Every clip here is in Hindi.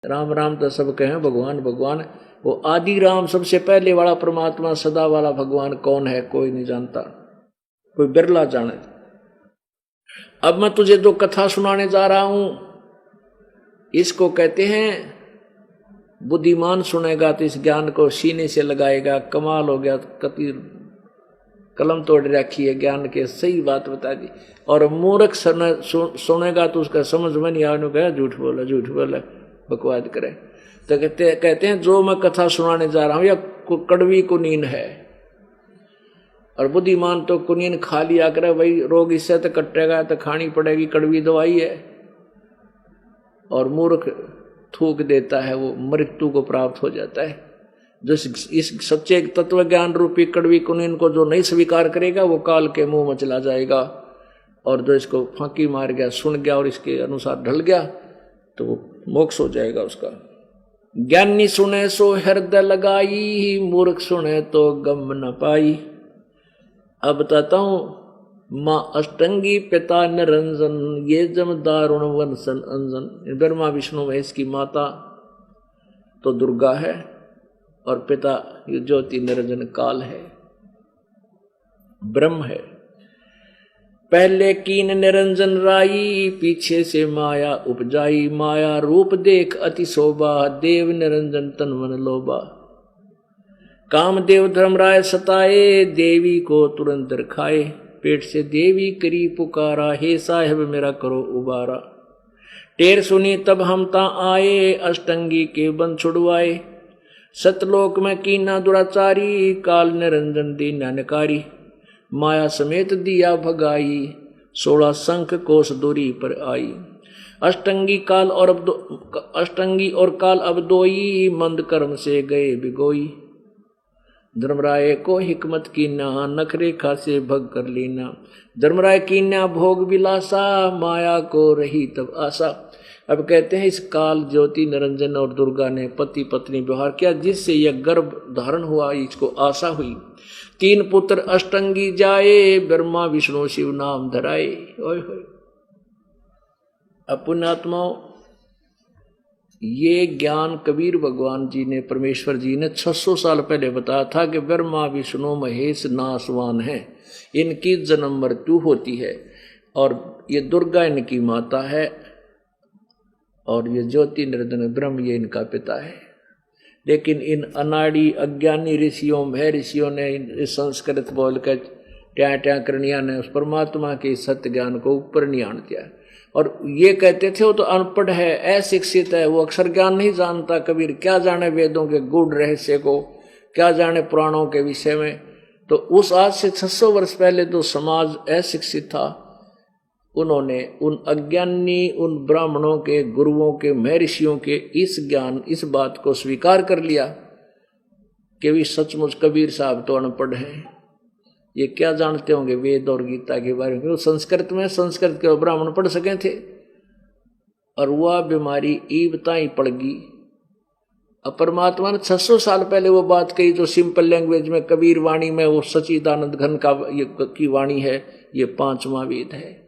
राम राम तो सब कहें, भगवान भगवान। वो आदि राम सबसे पहले वाला परमात्मा सदा वाला भगवान कौन है कोई नहीं जानता, कोई बिरला जाने। अब मैं तुझे दो कथा सुनाने जा रहा हूं, इसको कहते हैं बुद्धिमान सुनेगा तो इस ज्ञान को सीने से लगाएगा, कमाल हो गया, कति कलम तोड़ रखी है ज्ञान के, सही बात बता दी। और मूर्ख सुनेगा तो उसका समझ में नहीं आने गया, झूठ बोला बकवाद करे। तो कहते हैं जो मैं कथा सुनाने जा रहा हूं या कड़वी कुनीन है, और बुद्धिमान तो कुनीन खा लिया करे, भाई रोग इससे तो कटेगा तो खानी पड़ेगी, कड़वी दवाई है। और मूर्ख थूक देता है, वो मृत्यु को प्राप्त हो जाता है। जो इस सच्चे तत्व ज्ञान रूपी कड़वी कुनीन को जो नहीं स्वीकार करेगा वो काल के मुंह में चला जाएगा। और जो इसको फांकी मार गया, सुन गया और इसके अनुसार ढल गया तो वो मोक्ष हो जाएगा उसका। ज्ञानी सुने सो हृदय लगाई, मूर्ख सुने तो गम न पाई। अब बताता हूं, माँ अष्टंगी पिता निरंजन, ये जम दारुण वंशन अंजन। ब्रह्मा विष्णु महेश की माता तो दुर्गा है और पिता ये ज्योति निरंजन काल है, ब्रह्म है। पहले कीन निरंजन राई, पीछे से माया उपजाई। माया रूप देख अति शोभा, देव निरंजन तन मन लोभा। कामदेव धर्मराय सताए, देवी को तुरंत खाए। पेट से देवी करी पुकारा, हे साहेब मेरा करो उबारा। टेर सुनी तब हम ता आए, अष्टंगी के बंध छुड़वाए। सतलोक में कीना दुराचारी, काल निरंजन दीनानकारी। माया समेत दिया भगाई, 16 शंख कोस दूरी पर आई। अष्टंगी और काल अब दोई, मंद कर्म से गए बिगोई। धर्मराय को हिकमत कीना, नखरेखा से भग कर लेना। धर्मराय कीन्या भोग विलासा, माया को रही तब आशा। अब कहते हैं इस काल ज्योति निरंजन और दुर्गा ने पति पत्नी व्यवहार किया, जिससे यह गर्भ धारण हुआ, इसको आशा हुई। 3 पुत्र अष्टंगी जाए, ब्रह्मा विष्णु शिव नाम धराए। ओए होए। अब पुण्यात्माओं, ये ज्ञान कबीर भगवान जी ने, परमेश्वर जी ने 600 साल पहले बताया था कि ब्रह्मा विष्णु महेश नासवान हैं, इनकी जन्म मृत्यु होती है, और ये दुर्गा इनकी माता है, और ये ज्योति निरंजन ब्रह्म ये इनका पिता है। लेकिन इन अनाड़ी अज्ञानी ऋषियों ऋषियों ने संस्कृत बोलकर ट्या ट्या करनिया ने उस परमात्मा के सत्य ज्ञान को ऊपर नहीं आन दिया। और ये कहते थे वो तो अनपढ़ है, अशिक्षित है, वो अक्षर ज्ञान नहीं जानता। कबीर क्या जाने वेदों के गूढ़ रहस्य को, क्या जाने पुराणों के विषय में। तो उस आज से 600 वर्ष पहले जो समाज अशिक्षित था, उन्होंने उन अज्ञानी, उन ब्राह्मणों के, गुरुओं के, महर्षियों के इस ज्ञान, इस बात को स्वीकार कर लिया कि भी सचमुच कबीर साहब तो अनपढ़ हैं, ये क्या जानते होंगे वेद और गीता के बारे में। संस्कृत में संस्कृत के ब्राह्मण पढ़ सके थे, और वह बीमारी ईबता ही पड़ गई। अब परमात्मा ने 600 साल पहले वो बात कही जो सिंपल लैंग्वेज में कबीर वाणी में, वो सच्चिदानंद घन की वाणी है, ये 5वां वेद है,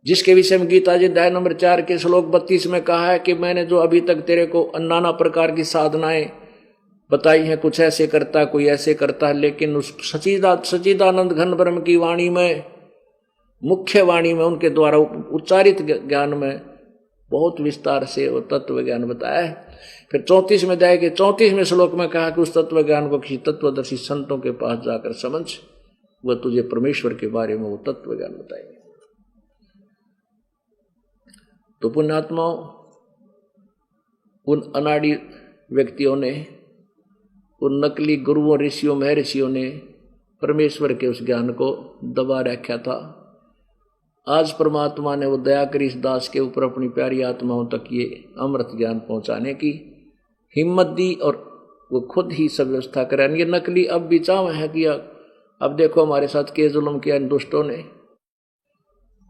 जिसके विषय में गीता जी अध्याय नंबर 4 के श्लोक 32 में कहा है कि मैंने जो अभी तक तेरे को नाना प्रकार की साधनाएं बताई हैं, कुछ ऐसे करता कोई ऐसे करता है, लेकिन उस सच्चिदानंद घन ब्रह्म की वाणी में, मुख्य वाणी में, उनके द्वारा उच्चारित ज्ञान में बहुत विस्तार से वो तत्व ज्ञान बताया है। फिर 34वें अध्याय के 34वें श्लोक में कहा कि उस तत्व ज्ञान को किसी तत्वदर्शी संतों के पास जाकर समझ, वह तुझे परमेश्वर के बारे में वो तत्व ज्ञान बताएंगे। तो पुण्यात्माओं, उन अनाड़ी व्यक्तियों ने, उन नकली गुरुओं, ऋषियों, महर्षियों ने परमेश्वर के उस ज्ञान को दबा रखा था। आज परमात्मा ने वो दया करी इस दास के ऊपर, अपनी प्यारी आत्माओं तक ये अमृत ज्ञान पहुंचाने की हिम्मत दी, और वो खुद ही सब व्यवस्था करें। ये नकली अब भी चाव है कि अब देखो हमारे साथ के जुल्म किया इन दुष्टों ने,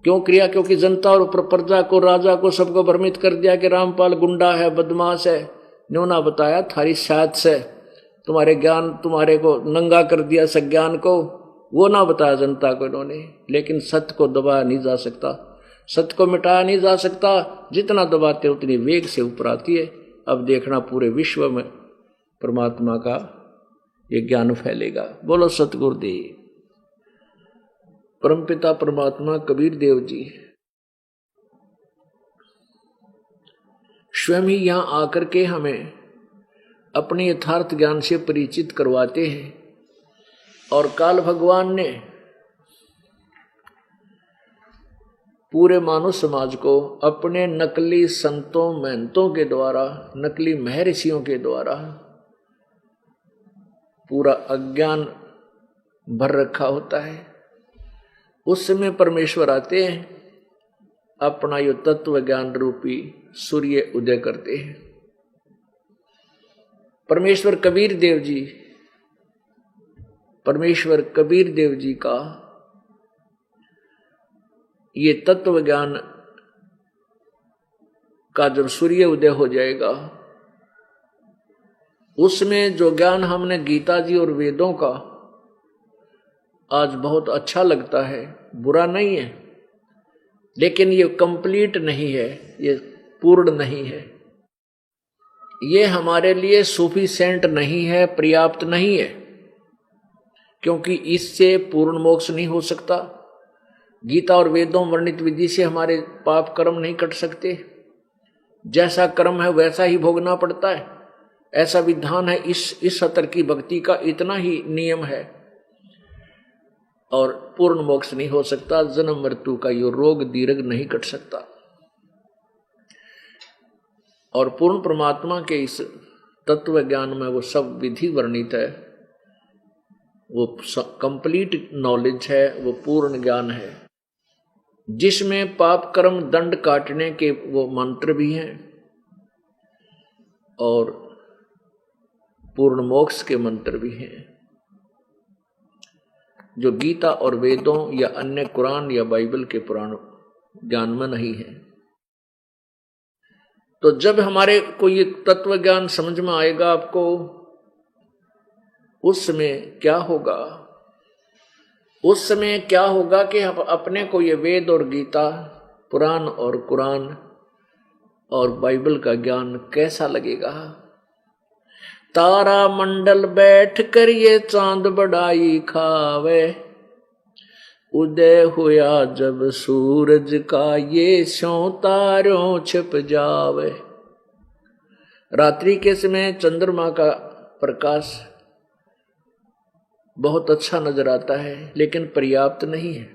क्यों किया? क्योंकि जनता और प्रजा को, राजा को, सबको भ्रमित कर दिया कि रामपाल गुंडा है, बदमाश है। न्योना बताया थारी शायद से तुम्हारे ज्ञान, तुम्हारे को नंगा कर दिया सज्ञान को, वो ना बताया जनता को इन्होंने। लेकिन सत्य को दबाया नहीं जा सकता। सत्य को मिटाया नहीं जा सकता, जितना दबाते उतनी वेग से ऊपर आती है। अब देखना पूरे विश्व में परमात्मा का ये ज्ञान फैलेगा। बोलो सतगुरुदेव। परमपिता परमात्मा कबीर देव जी स्वयं ही यहां आकर के हमें अपने यथार्थ ज्ञान से परिचित करवाते हैं। और काल भगवान ने पूरे मानव समाज को अपने नकली संतों महंतों के द्वारा, नकली महर्षियों के द्वारा पूरा अज्ञान भर रखा होता है। उस समय परमेश्वर आते हैं, अपना यो तत्व ज्ञान रूपी सूर्य उदय करते हैं। परमेश्वर कबीर देव जी का ये तत्व ज्ञान का जब सूर्य उदय हो जाएगा, उसमें जो ज्ञान हमने गीता जी और वेदों का आज बहुत अच्छा लगता है, बुरा नहीं है, लेकिन ये कंप्लीट नहीं है, ये पूर्ण नहीं है, ये हमारे लिए सफिशिएंट नहीं है, पर्याप्त नहीं है, क्योंकि इससे पूर्ण मोक्ष नहीं हो सकता। गीता और वेदों वर्णित विधि से हमारे पाप कर्म नहीं कट सकते। जैसा कर्म है वैसा ही भोगना पड़ता है, ऐसा विधान है इस स्तर की भक्ति का, इतना ही नियम है। और पूर्ण मोक्ष नहीं हो सकता, जन्म मृत्यु का यो रोग दीर्घ नहीं कट सकता। और पूर्ण परमात्मा के इस तत्व ज्ञान में वो सब विधि वर्णित है, वो कंप्लीट नॉलेज है, वो पूर्ण ज्ञान है, जिसमें पाप कर्म दंड काटने के वो मंत्र भी हैं और पूर्ण मोक्ष के मंत्र भी हैं, जो गीता और वेदों या अन्य कुरान या बाइबल के पुराण ज्ञान में नहीं है। तो जब हमारे को ये तत्व ज्ञान समझ में आएगा आपको, उस समय क्या होगा? उस समय क्या होगा कि हम अपने को ये वेद और गीता, पुराण और कुरान और बाइबल का ज्ञान कैसा लगेगा? तारा मंडल बैठ कर ये चांद बढ़ाई खावे, उदय हुआ जब सूरज का ये स्यों तारों छिप जावे। रात्रि के समय चंद्रमा का प्रकाश बहुत अच्छा नजर आता है, लेकिन पर्याप्त नहीं है।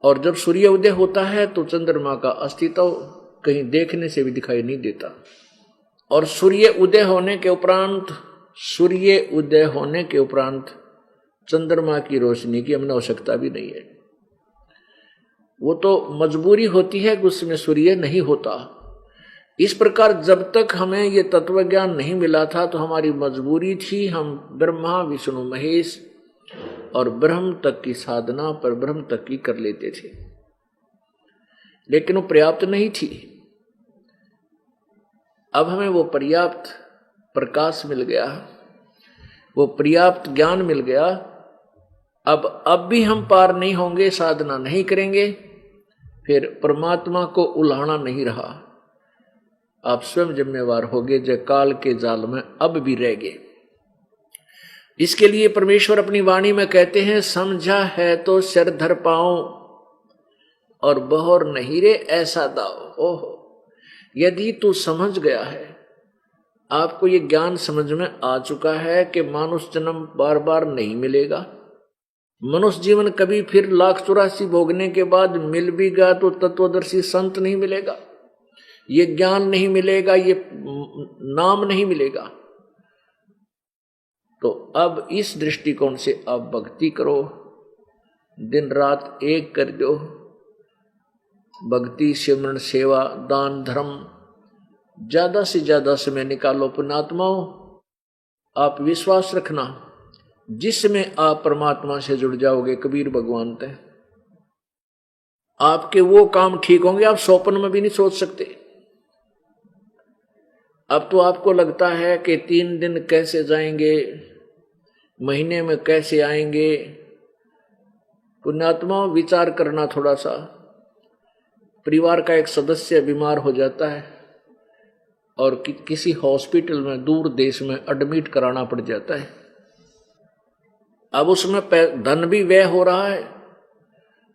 और जब सूर्य उदय होता है तो चंद्रमा का अस्तित्व कहीं देखने से भी दिखाई नहीं देता। और सूर्य उदय होने के उपरांत चंद्रमा की रोशनी की हमें आवश्यकता भी नहीं है। वो तो मजबूरी होती है कि उसमें सूर्य नहीं होता। इस प्रकार जब तक हमें ये तत्व ज्ञान नहीं मिला था तो हमारी मजबूरी थी, हम ब्रह्मा विष्णु महेश और ब्रह्म तक की साधना पर ब्रह्म तक की कर लेते थे, लेकिन वो पर्याप्त नहीं थी। अब हमें वो पर्याप्त प्रकाश मिल गया, वो पर्याप्त ज्ञान मिल गया। अब भी हम पार नहीं होंगे, साधना नहीं करेंगे, फिर परमात्मा को उल्हाना नहीं रहा। आप स्वयं जिम्मेवार होगे जो काल के जाल में अब भी रह गए। इसके लिए परमेश्वर अपनी वाणी में कहते हैं, समझा है तो सिर धर पाऊं और बहोर नहीं रे ऐसा दाओ। ओहो, यदि तू समझ गया है, आपको ये ज्ञान समझ में आ चुका है कि मानुष जन्म बार बार नहीं मिलेगा, मनुष्य जीवन कभी फिर 1,84 भोगने के बाद मिल भी गया तो तत्वदर्शी संत नहीं मिलेगा, ये ज्ञान नहीं मिलेगा, ये नाम नहीं मिलेगा। तो अब इस दृष्टिकोण से आप भक्ति करो, दिन रात एक कर दो। भक्ति, सिमरन, सेवा, दान, धर्म, ज्यादा से ज्यादा समय निकालो। पुण्यात्माओं, आप विश्वास रखना, जिसमें आप परमात्मा से जुड़ जाओगे, कबीर भगवान तय आपके वो काम ठीक होंगे आप स्वप्न में भी नहीं सोच सकते। अब तो आपको लगता है कि 3 दिन कैसे जाएंगे, महीने में कैसे आएंगे, पुण्यात्मा विचार करना थोड़ा सा। परिवार का एक सदस्य बीमार हो जाता है और किसी हॉस्पिटल में दूर देश में एडमिट कराना पड़ जाता है। अब उसमें धन भी व्यय हो रहा है,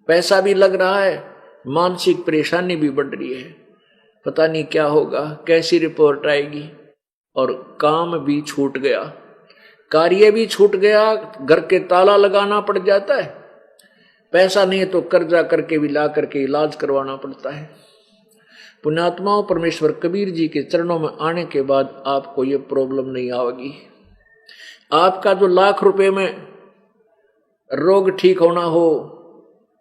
पैसा भी लग रहा है, मानसिक परेशानी भी बढ़ रही है। पता नहीं क्या होगा, कैसी रिपोर्ट आएगी, और काम भी छूट गया, कार्य भी छूट गया, घर के ताला लगाना पड़ जाता है। पैसा नहीं है तो कर्जा करके भी ला करके इलाज करवाना पड़ता है। पुण्यात्माओं, परमेश्वर कबीर जी के चरणों में आने के बाद आपको ये प्रॉब्लम नहीं आएगी। आपका जो लाख रुपए में रोग ठीक होना हो,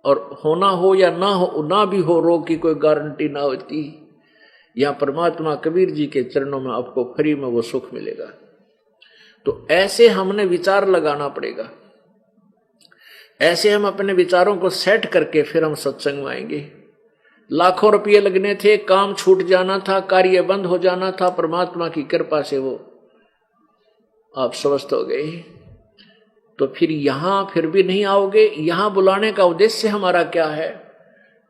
और होना हो या ना भी हो, रोग की कोई गारंटी ना होती। या परमात्मा कबीर जी के चरणों में आपको फ्री में वो सुख मिलेगा। तो ऐसे हमने विचार लगाना पड़ेगा, ऐसे हम अपने विचारों को सेट करके फिर हम सत्संग में आएंगे। लाखों रुपये लगने थे, काम छूट जाना था, कार्य बंद हो जाना था, परमात्मा की कृपा से वो आप स्वस्थ हो गए। तो फिर यहां फिर भी नहीं आओगे। यहां बुलाने का उद्देश्य हमारा क्या है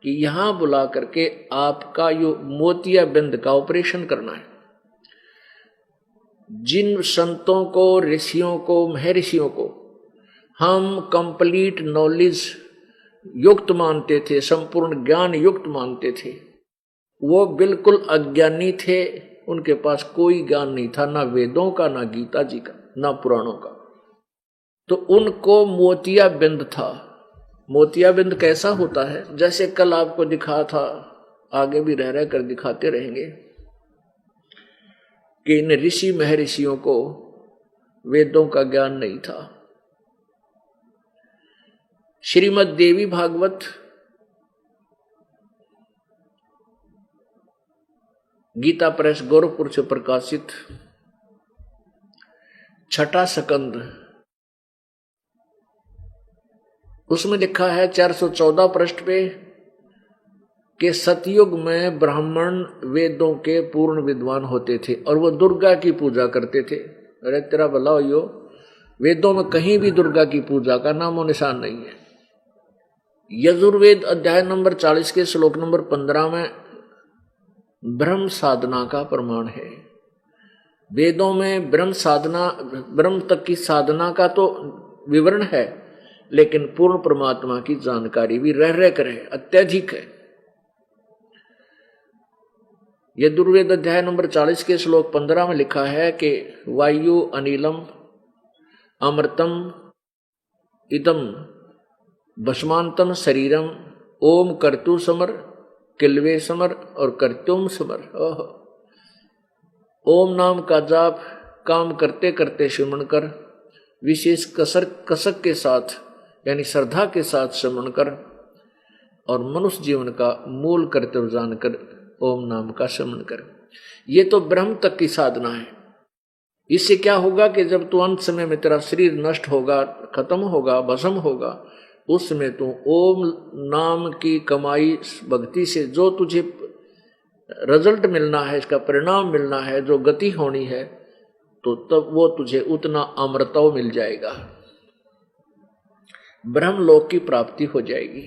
कि यहां बुला करके आपका यो मोतियाबिंद का ऑपरेशन करना है। जिन संतों को, ऋषियों को, महर्षियों को हम कंप्लीट नॉलेज युक्त मानते थे, संपूर्ण ज्ञान युक्त मानते थे, वो बिल्कुल अज्ञानी थे। उनके पास कोई ज्ञान नहीं था, ना वेदों का, ना गीता जी का, ना पुराणों का। तो उनको मोतियाबिंद था। मोतियाबिंद कैसा होता है? जैसे कल आपको दिखा था, आगे भी रह कर दिखाते रहेंगे कि इन ऋषि महर्षियों को वेदों का ज्ञान नहीं था। श्रीमद् देवी भागवत गीता प्रेस गोरखपुर से प्रकाशित 6वां स्कंद, उसमें लिखा है 414 पृष्ठ पे कि सतयुग में ब्राह्मण वेदों के पूर्ण विद्वान होते थे और वो दुर्गा की पूजा करते थे। अरे तेरा भला हो, यो वेदों में कहीं भी दुर्गा की पूजा का नामो निशान नहीं है। यजुर्वेद अध्याय नंबर 40 के श्लोक नंबर 15 में ब्रह्म साधना का प्रमाण है। वेदों में ब्रह्म साधना, ब्रह्म तक की साधना का तो विवरण है, लेकिन पूर्ण परमात्मा की जानकारी भी रह कर है, अत्यधिक है। यजुर्वेद अध्याय नंबर 40 के श्लोक 15 में लिखा है कि वायु अनिलम अमृतम इदम भस्मांतम शरीरम ओम कर्तु समर किल्वे समर और कर्तुम समर। ओम नाम का जाप काम करते करते सिमरण कर, विशेष कसक के साथ यानी श्रद्धा के साथ सिमरण कर, और मनुष्य जीवन का मूल कर्तव्य जानकर ओम नाम का सिमरण कर। ये तो ब्रह्म तक की साधना है। इससे क्या होगा कि जब तू अंत समय में तेरा शरीर नष्ट होगा, खत्म होगा, भस्म होगा, उस समय तू ओम नाम की कमाई भक्ति से जो तुझे रिजल्ट मिलना है, इसका परिणाम मिलना है, जो गति होनी है, तो तब वो तुझे उतना अमृतव मिल जाएगा, ब्रह्मलोक की प्राप्ति हो जाएगी।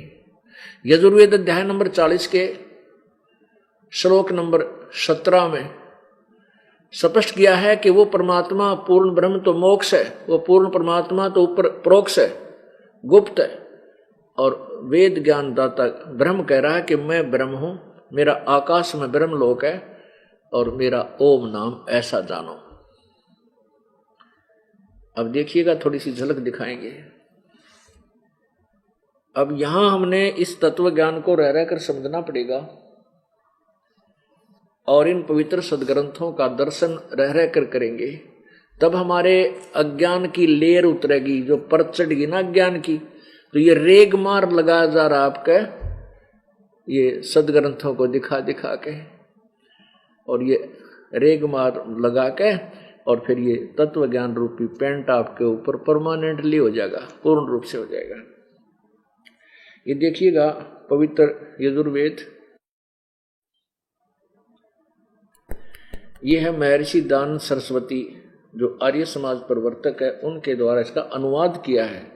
यजुर्वेद अध्याय नंबर 40 के श्लोक नंबर 17 में स्पष्ट किया है कि वो परमात्मा पूर्ण ब्रह्म तो मोक्ष है, वो पूर्ण परमात्मा तो ऊपर प्रोक्ष है, गुप्त है। और वेद ज्ञान दाता ब्रह्म कह रहा है कि मैं ब्रह्म हूं, मेरा आकाश में ब्रह्म लोक है और मेरा ओम नाम ऐसा जानो। अब देखिएगा, थोड़ी सी झलक दिखाएंगे। अब यहां हमने इस तत्व ज्ञान को रह कर समझना पड़ेगा और इन पवित्र सदग्रंथों का दर्शन रह कर करेंगे, तब हमारे अज्ञान की लेयर उतरेगी, जो परत चढ़ेगी ना अज्ञान की। तो ये रेग मार लगाया जा रहा आपके ये सदग्रंथों को दिखा दिखा के, और ये रेग मार लगा के, और फिर ये तत्व ज्ञान रूपी पेंट आपके ऊपर परमानेंटली हो जाएगा, पूर्ण रूप से हो जाएगा। ये देखिएगा पवित्र यजुर्वेद, ये है महर्षि दानंद सरस्वती जो आर्य समाज प्रवर्तक है, उनके द्वारा इसका अनुवाद किया है।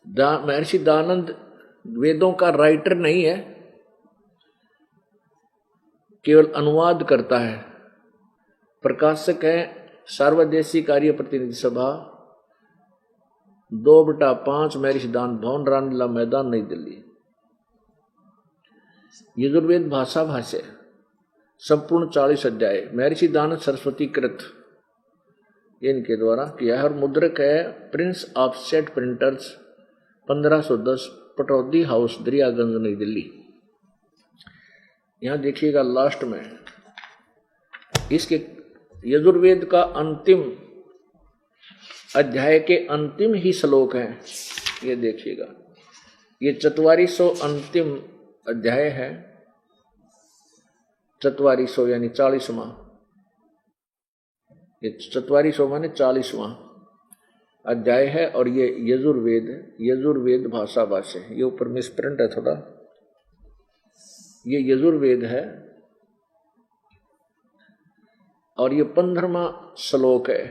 महर्षि दानंद वेदों का राइटर नहीं है, केवल अनुवाद करता है। प्रकाशक है सर्वदेशी कार्य प्रतिनिधि सभा, 2/5 महर्षि सिद्धांत भवन, रामलीला मैदान, नई दिल्ली। यजुर्वेद भाषा भाष्य संपूर्ण 40 अध्याय, महर्षि दानव सरस्वती कृत, इनके द्वारा किया है। और मुद्रक है Prince offset printers, 1510, Pataudi house, Daryaganj, नई दिल्ली। यहां देखिएगा लास्ट में इसके यजुर्वेद का अंतिम अध्याय के अंतिम ही श्लोक हैं, ये देखिएगा। ये 4400 अंतिम अध्याय है, 4400 यानी 40वां, ये 4400 माने 40वां अध्याय है। और ये यजुर्वेद भाषा भाष्य है। ये ऊपर मिसप्रिंट है थोड़ा, ये यजुर्वेद है और ये 15वां श्लोक है।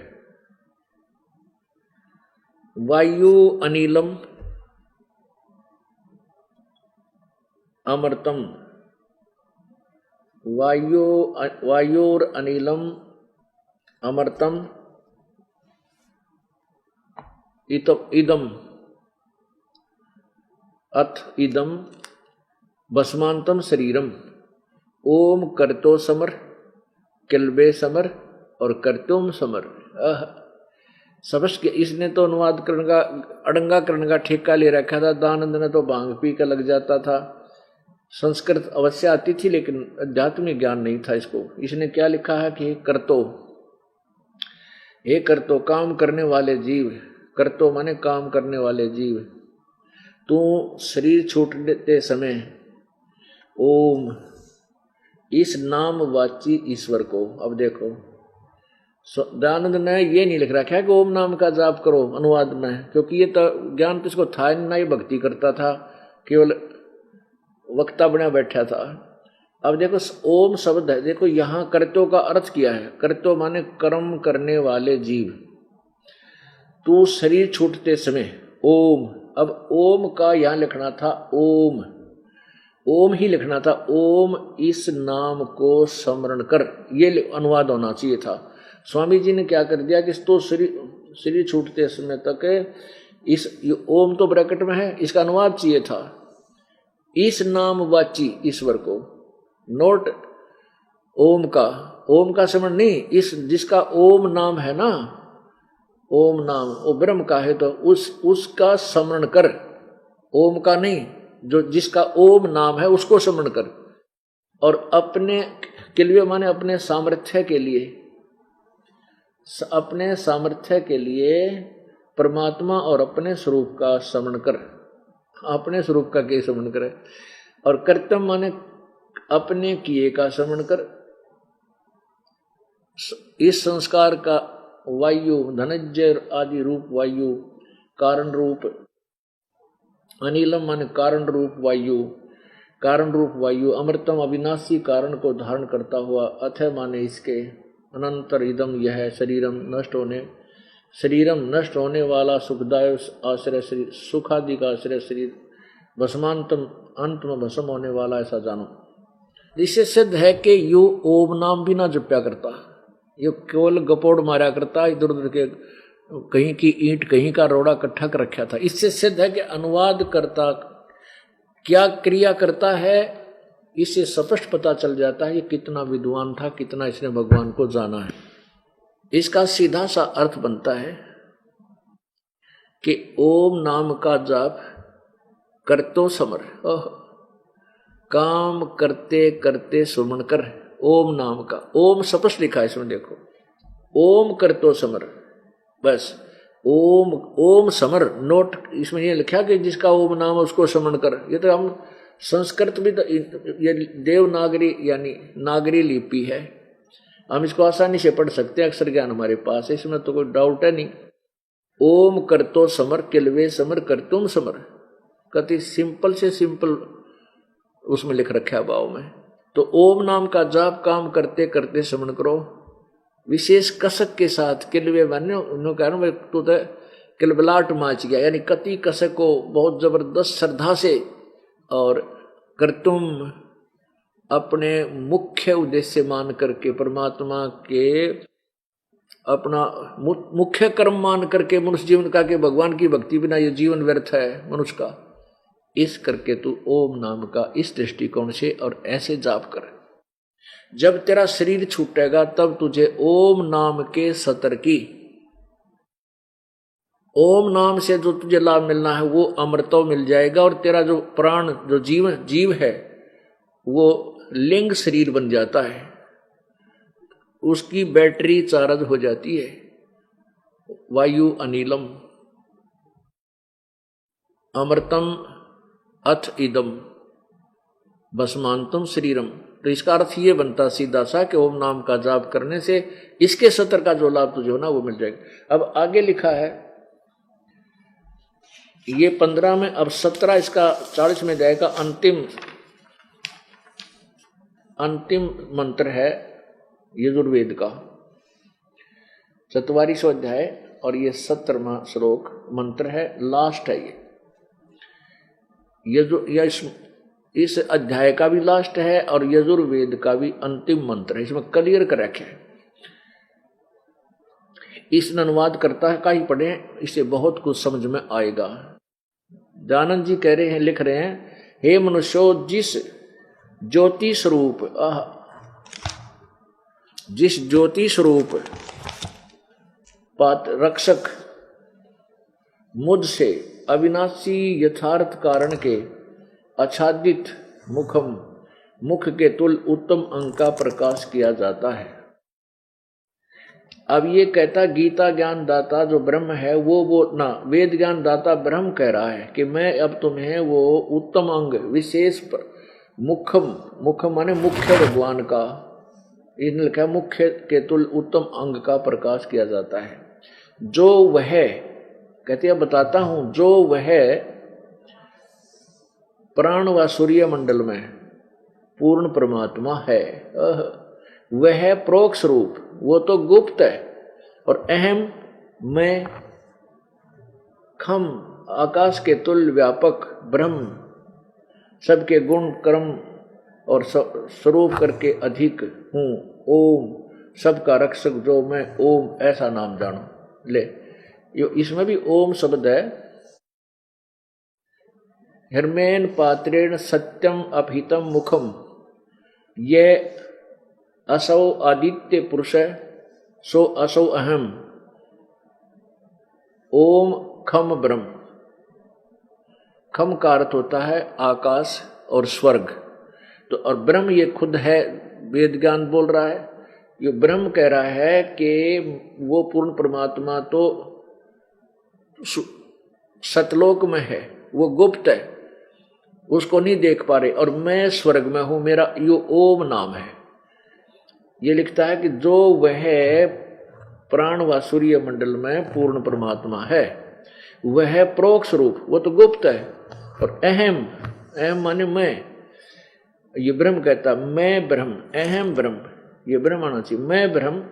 वायु अनिलम अमृतम, वायोर अनिलम अमृतम इदम अथ इदम भस्मांतम शरीरम, ओम करतो समर, किल्बे समर और करतोम समर। समझ के इसने तो अनुवाद करने का, अड़ंगा करने का ठेका ले रखा था। दानंद ने तो भांग पी कर लग जाता था। संस्कृत अवश्य आती थी लेकिन अध्यात्मिक ज्ञान नहीं था इसको। इसने क्या लिखा है कि करतो, ये करतो काम करने वाले जीव, करतो माने काम करने वाले जीव, तू शरीर छूटते समय ओम इस नाम वाची ईश्वर को। अब देखो दयानंद ने ये नहीं लिख रखा है कि ओम नाम का जाप करो अनुवाद में, क्योंकि ये तो ज्ञान तो इसको था नहीं, ना ये भक्ति करता था, केवल वक्ता बना बैठा था। अब देखो ओम शब्द है, देखो यहाँ कर्तो का अर्थ किया है। कर्तो माने कर्म करने वाले जीव, तू शरीर छूटते समय ओम। अब ओम का यहाँ लिखना था ओम, ओम ही लिखना था, ओम इस नाम को स्मरण कर, ये अनुवाद होना चाहिए था। स्वामी जी ने क्या कर दिया कि तो शरीर छूटते समय तक इस ओम तो ब्रैकेट में है, इसका अनुवाद चाहिए था इस नाम वाची ईश्वर को, नोट ओम का स्मरण नहीं, इस जिसका ओम नाम है ना, ओम नाम वो ब्रह्म का है तो उसका स्मरण कर, ओम का नहीं, जो जिसका ओम नाम है उसको स्मरण कर। और अपने किल्वे माने अपने सामर्थ्य के लिए, अपने सामर्थ्य के लिए परमात्मा और अपने स्वरूप का स्मरण कर, अपने स्वरूप का के स्मरण करे। और कर्तव्य माने अपने किए का स्मरण कर। इस संस्कार का वायु धनंजय आदि रूप वायु, कारण रूप अनिलम माने कारण रूप वायु, अमृतम अविनाशी कारण को धारण करता हुआ, अथ माने इसके, अनंतर इदम यह शरीरम नष्ट होने वाला सुखदायक आश्रय शरीर, सुख आदि का आश्रय शरीर, भस्मांतम अंत में भस्म होने वाला, ऐसा जानो। इससे सिद्ध है कि यू ओम नाम भी ना जप्या करता, ये केवल गपोड़ मारा करता, इधर उधर के कहीं की ईंट कहीं का रोड़ा इकट्ठा कर रखा था। इससे सिद्ध है कि अनुवाद करता क्या क्रिया करता है, इससे स्पष्ट पता चल जाता है ये कितना विद्वान था, कितना इसने भगवान को जाना है। इसका सीधा सा अर्थ बनता है कि ओम नाम का जाप करतो समर, काम करते करते सुमन कर, ओम नाम का, ओम स्पष्ट लिखा है इसमें देखो, ओम करतो समर, बस ओम समर, नोट इसमें ये लिखा कि जिसका ओम नाम है उसको समन कर। ये तो हम संस्कृत भी तो ये देवनागरी यानी नागरी लिपि है, हम इसको आसानी से पढ़ सकते हैं, अक्षर ज्ञान हमारे पास है, इसमें तो कोई डाउट है नहीं। ओम करतो समर, किल्वे समर, करतुम समर, कति सिंपल से सिंपल उसमें लिख रखा है भाव में। तो ओम नाम का जाप काम करते करते समन करो, विशेष कसक के साथ। किल्वे माने उन्होंने कहा तो किलबलाट माच गया, यानी कति कसक को बहुत जबरदस्त श्रद्धा से और कर्तुम अपने मुख्य उद्देश्य मान करके परमात्मा के अपना मुख्य कर्म मान करके मनुष्य जीवन का के भगवान की भक्ति बिना ये जीवन व्यर्थ है मनुष्य का, इस करके तू ओम नाम का इस दृष्टिकोण से और ऐसे जाप कर। जब तेरा शरीर छूटेगा तब तुझे ओम नाम के सतर की, ओम नाम से जो तुझे लाभ मिलना है वो अमृतो मिल जाएगा, और तेरा जो प्राण जो जीव है वो लिंग शरीर बन जाता है, उसकी बैटरी चार्ज हो जाती है। वायु अनिलम अमृतम अथ इदम भस्मांतम शरीरम। तो इसका अर्थ ये बनता सीधा सा कि ओम नाम का जाप करने से इसके सतर का जो लाभ तुझे होना वो मिल जाएगा। अब आगे लिखा है ये 15 में, अब 17 इसका 40 में जाएगा। अंतिम मंत्र है यजुर्वेद का 44वां अध्याय, और ये 17वां श्लोक मंत्र है, लास्ट है ये इस अध्याय का भी लास्ट है और यजुर्वेद का भी अंतिम मंत्र है। इसमें क्लियर कर रखे है, इस अनुवाद करता है का ही पढ़े, इसे बहुत कुछ समझ में आएगा। दयानंद जी कह रहे हैं, लिख रहे हैं, हे मनुष्यो, जिस ज्योति स्वरूप पात रक्षक मुझ से अविनाशी यथार्थ कारण के आच्छादित मुख के तुल उत्तम अंग का प्रकाश किया जाता है। अब ये कहता गीता ज्ञान दाता जो ब्रह्म है वो ना वेद ज्ञान दाता ब्रह्म कह रहा है कि मैं अब तुम्हें वो उत्तम अंग विशेष मुख माने मुख्य भगवान का, इसने लिखा मुख्य के तुल उत्तम अंग का प्रकाश किया जाता है। जो वह कहते हैं बताता हूं, जो वह प्राण व सूर्य मंडल में पूर्ण परमात्मा है, वह प्रोक्ष रूप वो तो गुप्त है, और अहम मैं खम आकाश के तुल्य व्यापक ब्रह्म सबके गुण कर्म और स्वरूप करके अधिक हूँ। ओम सबका रक्षक जो मैं ओम ऐसा नाम जानो। ले इसमें भी ओम शब्द है। हिरमेन पात्रेण सत्यम अपहितम मुखम, ये असौ आदित्य पुरुष सो असौ अहम ओम खम ब्रह्म। खम का अर्थ होता है आकाश और स्वर्ग, तो और ब्रह्म ये खुद है, वेद ज्ञान बोल रहा है, ये ब्रह्म कह रहा है कि वो पूर्ण परमात्मा तो सतलोक में है, वो गुप्त है, उसको नहीं देख पा रहे, और मैं स्वर्ग में हूं, मेरा यो ओम नाम है। ये लिखता है कि जो वह प्राण व सूर्य मंडल में पूर्ण परमात्मा है, वह प्रोक्ष रूप वो तो गुप्त है, और अहम माने मैं, ये ब्रह्म कहता मैं ब्रह्म, अहम ब्रह्म, ये ब्रह्म आना चाहिए, मैं ब्रह्म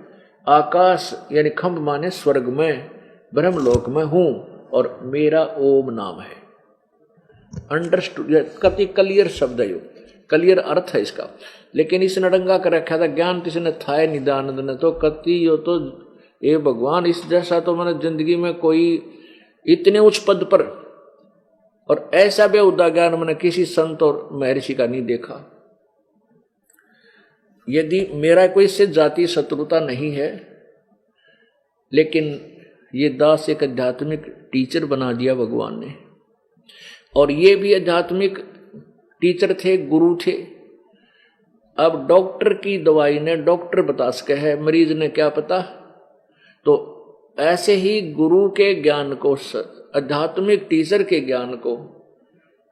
आकाश यानी खंभ माने स्वर्ग में ब्रह्मलोक में हूं, और मेरा ओम नाम है। अंडरस्टूड, कति क्लियर शब्द है, यो क्लियर अर्थ है इसका। लेकिन इस नडंगा कर रखा था ज्ञान किसने थाय निदानंद ने, तो कति यो तो ये भगवान इस जैसा तो मैंने जिंदगी में कोई इतने उच्च पद पर और ऐसा बेहुदा ज्ञान मैंने किसी संत और महर्षि का नहीं देखा। यदि मेरा कोई से जाति शत्रुता नहीं है, लेकिन ये दास एक आध्यात्मिक टीचर बना दिया भगवान ने, और ये भी आध्यात्मिक टीचर थे, गुरु थे। अब डॉक्टर की दवाई ने डॉक्टर बता सके है, मरीज ने क्या पता। तो ऐसे ही गुरु के ज्ञान को, आध्यात्मिक टीचर के ज्ञान को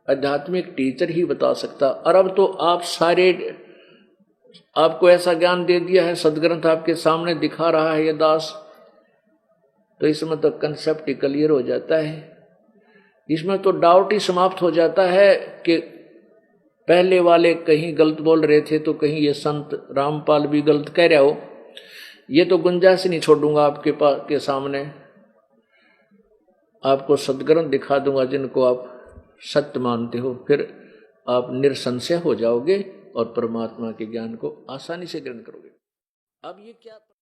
आध्यात्मिक टीचर ही बता सकता। और अब तो आप सारे, आपको ऐसा ज्ञान दे दिया है, सदग्रंथ आपके सामने दिखा रहा है ये दास, तो इसमें तो कंसेप्ट ही क्लियर हो जाता है। इसमें तो डाउट ही समाप्त हो जाता है कि पहले वाले कहीं गलत बोल रहे थे तो कहीं ये संत रामपाल भी गलत कह रहा हो। ये तो गुंजाइश नहीं छोड़ूंगा आपके पास के सामने, आपको सदग्रंथ दिखा दूंगा जिनको आप सत्य मानते हो, फिर आप निरसंशय हो जाओगे और परमात्मा के ज्ञान को आसानी से ग्रहण करोगे। अब ये क्या